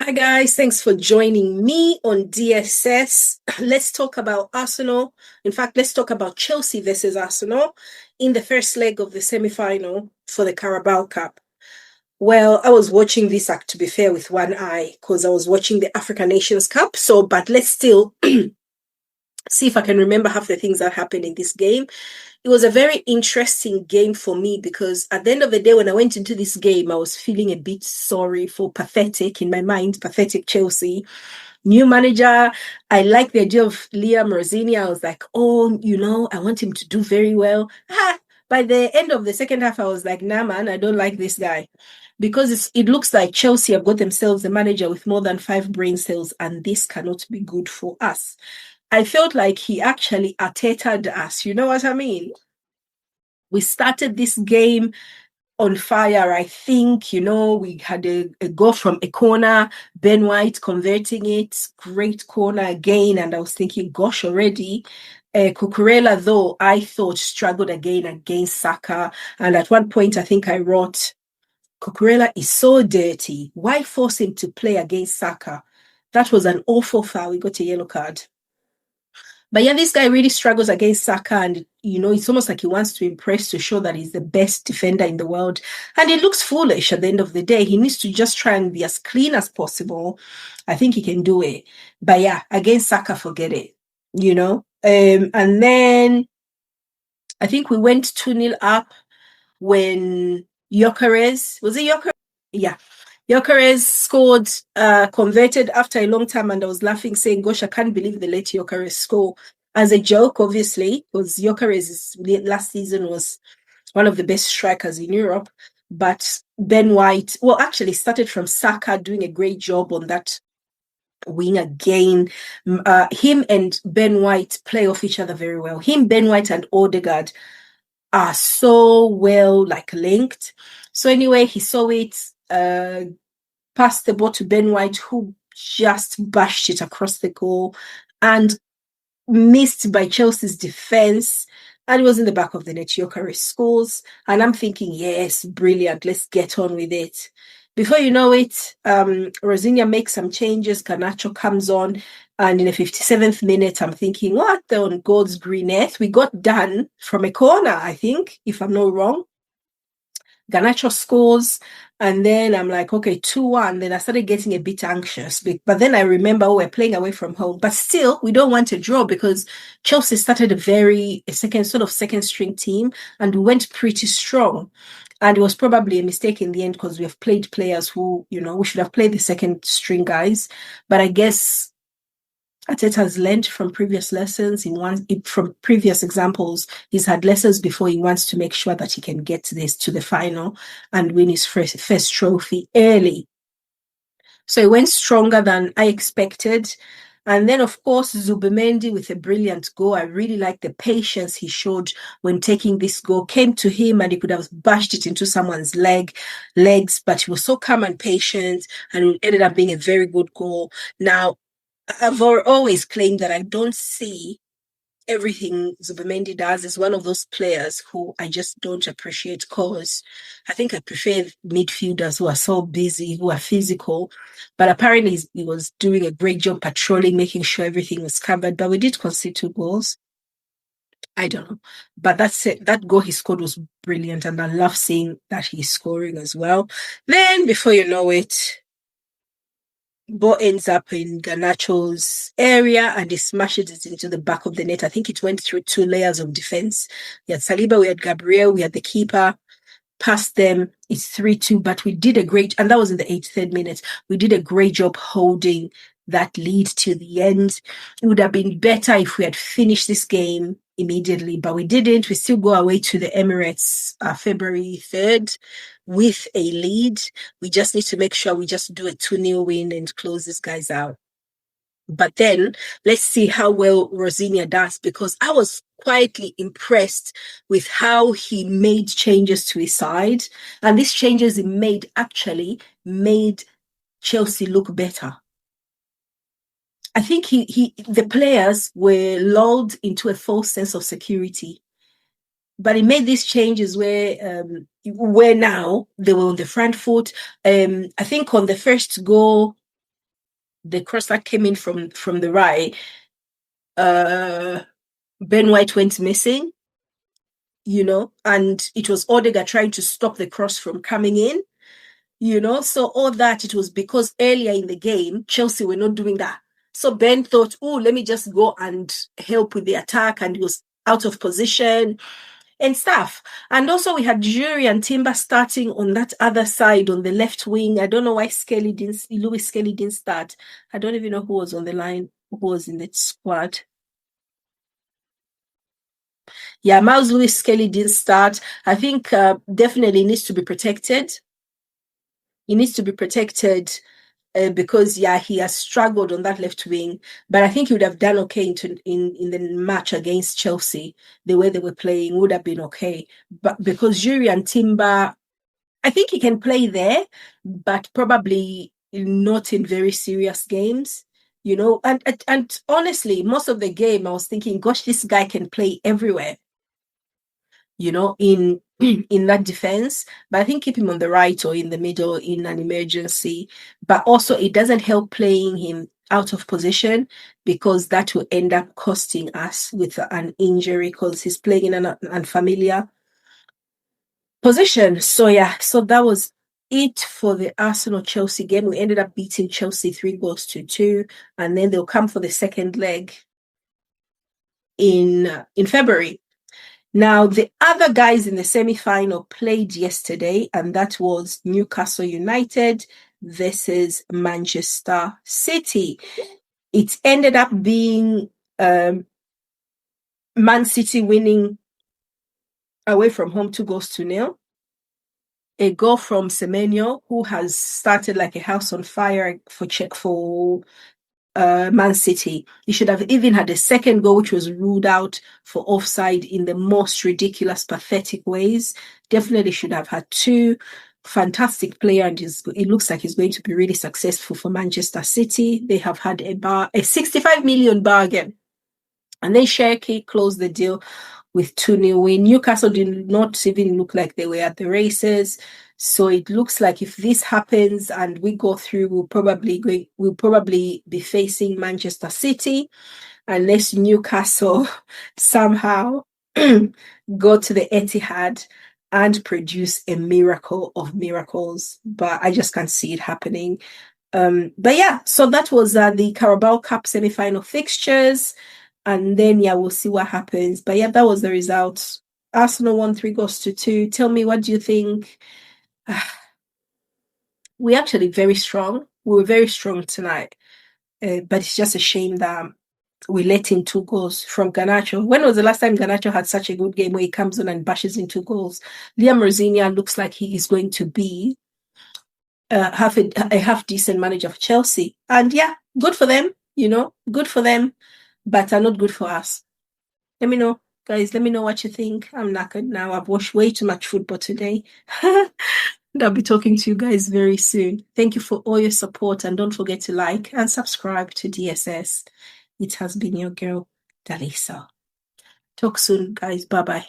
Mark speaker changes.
Speaker 1: Hi guys, thanks for joining me on DSS. Let's talk about Arsenal. In fact, let's talk about Chelsea versus Arsenal in the first leg of the semi-final for the Carabao Cup. Well, I was watching this act, to be fair, with one eye because I was watching the African Nations Cup. But let's still see if I can remember half the things that happened in this game. It was a very interesting game for me because at the end of the day, when I went into this game, I was feeling a bit sorry for pathetic, in my mind, pathetic Chelsea. New manager. I like the idea of Liam Rosini. I was like, oh, I want him to do very well. By the end of the second half, I was like, nah, man, I don't like this guy. Because it looks like Chelsea have got themselves a manager with more than 5 brain cells, and this cannot be good for us. I felt like he actually Arteta'd us. You know what I mean? We started this game on fire. I think, we had a goal from a corner, Ben White converting it, great corner again. And I was thinking, gosh, already. Cucurella, though, I thought struggled again against Saka. And at one point, I think I wrote, Cucurella is so dirty. Why force him to play against Saka? That was an awful foul. We got a yellow card. But yeah, this guy really struggles against Saka, and it's almost like he wants to impress to show that he's the best defender in the world. And it looks foolish at the end of the day. He needs to just try and be as clean as possible. I think he can do it. But yeah, against Saka, forget it. And then I think we went 2-0 up when Gyokeres, was it Gyokeres? Yeah. Gyokeres scored, converted after a long time, and I was laughing, saying, gosh, I can't believe they let Gyokeres score. As a joke, obviously, because Gyokeres last season was one of the best strikers in Europe. But Ben White, well, actually started from Saka doing a great job on that wing again. Him and Ben White play off each other very well. Him, Ben White, and Odegaard are so well linked. So anyway, he saw it, passed the ball to Ben White, who just bashed it across the goal and missed by Chelsea's defense. And it was in the back of the net. Gyokeres scores. And I'm thinking, yes, brilliant. Let's get on with it. Before you know it, Rosinia makes some changes. Garnacho comes on. And in the 57th minute, I'm thinking, what on God's green earth? We got done from a corner, I think, if I'm not wrong. Garnacho scores, and then I'm like, okay, 2-1. Then I started getting a bit anxious. But then I remember we're playing away from home. But still, we don't want a draw because Chelsea started a second string team, and we went pretty strong. And it was probably a mistake in the end because we have played players who, we should have played the second string guys. But I guess Arteta has learned from previous lessons. From previous examples. He's had lessons before. He wants to make sure that he can get this to the final and win his first trophy early. So he went stronger than I expected. And then, of course, Zubimendi with a brilliant goal. I really like the patience he showed when taking this goal. Came to him and he could have bashed it into someone's legs, but he was so calm and patient, and it ended up being a very good goal. Now, I've always claimed that I don't see everything Zubimendi does as one of those players who I just don't appreciate, because I think I prefer midfielders who are so busy, who are physical. But apparently he was doing a great job patrolling, making sure everything was covered. But we did concede 2 goals. I don't know. But that's it. That goal he scored was brilliant, and I love seeing that he's scoring as well. Then, before you know it, ball ends up in Garnacho's area and he smashes it into the back of the net. I think it went through 2 layers of defense. We had Saliba, we had Gabriel, we had the keeper. Past them, it's 3-2, but we did and that was in the 83rd minute. We did a great job holding that lead to the end. It would have been better if we had finished this game immediately, but we didn't. We still go away to the Emirates February 3rd with a lead. We just need to make sure we just do a 2-0 win and close these guys out. But then let's see how well Rosinia does, because I was quietly impressed with how he made changes to his side. And these changes he made actually made Chelsea look better. I think the players were lulled into a false sense of security. But he made these changes where now they were on the front foot. I think on the first goal, the cross that came in from the right, Ben White went missing, and it was Odegaard trying to stop the cross from coming in, So all that, it was because earlier in the game, Chelsea were not doing that. So Ben thought, oh, let me just go and help with the attack, and he was out of position and stuff. And also we had Jury and Timber starting on that other side on the left wing. I don't know why Lewis Skelly didn't start. I don't even know who was on the line, who was in the squad. Yeah, Miles Lewis Skelly didn't start. I think definitely needs to be protected. He needs to be protected because he has struggled on that left wing. But I think he would have done okay in the match against Chelsea. The way they were playing would have been okay. But because Jury and Timber, I think he can play there, but probably not in very serious games. And honestly, most of the game I was thinking, gosh, this guy can play everywhere. In that defense. But I think keep him on the right or in the middle in an emergency. But also it doesn't help playing him out of position, because that will end up costing us with an injury, because he's playing in an unfamiliar position. So that was it for the Arsenal-Chelsea game. We ended up beating Chelsea 3-2, and then they'll come for the second leg in February. Now, the other guys in the semi-final played yesterday, and that was Newcastle United versus Manchester City. It ended up being Man City winning away from home 2-0. A goal from Semenyo, who has started like a house on fire for Man City. He should have even had a second goal, which was ruled out for offside in the most ridiculous, pathetic ways. Definitely should have had two. Fantastic player, and it looks like he's going to be really successful for Manchester City. They have had a 65 million bargain, and then Cherki closed the deal with 2-0 win. Newcastle did not even look like they were at the races. So it looks like if this happens and we go through, we'll probably be facing Manchester City, unless Newcastle somehow go to the Etihad and produce a miracle of miracles. But I just can't see it happening. So that was the Carabao Cup semi-final fixtures. And then, we'll see what happens. But that was the result. Arsenal won 3-2. Tell me, what do you think? We're actually very strong. We were very strong tonight. But it's just a shame that we let in 2 goals from Garnacho. When was the last time Garnacho had such a good game where he comes on and bashes in 2 goals? Liam Rosinia looks like he is going to be a half-decent manager of Chelsea. And good for them, good for them, but are not good for us. Let me know, guys. Let me know what you think. I'm knackered now. I've watched way too much football today. And I'll be talking to you guys very soon. Thank you for all your support, and don't forget to like and subscribe to DSS. It has been your girl, Dalisa. Talk soon, guys. Bye-bye.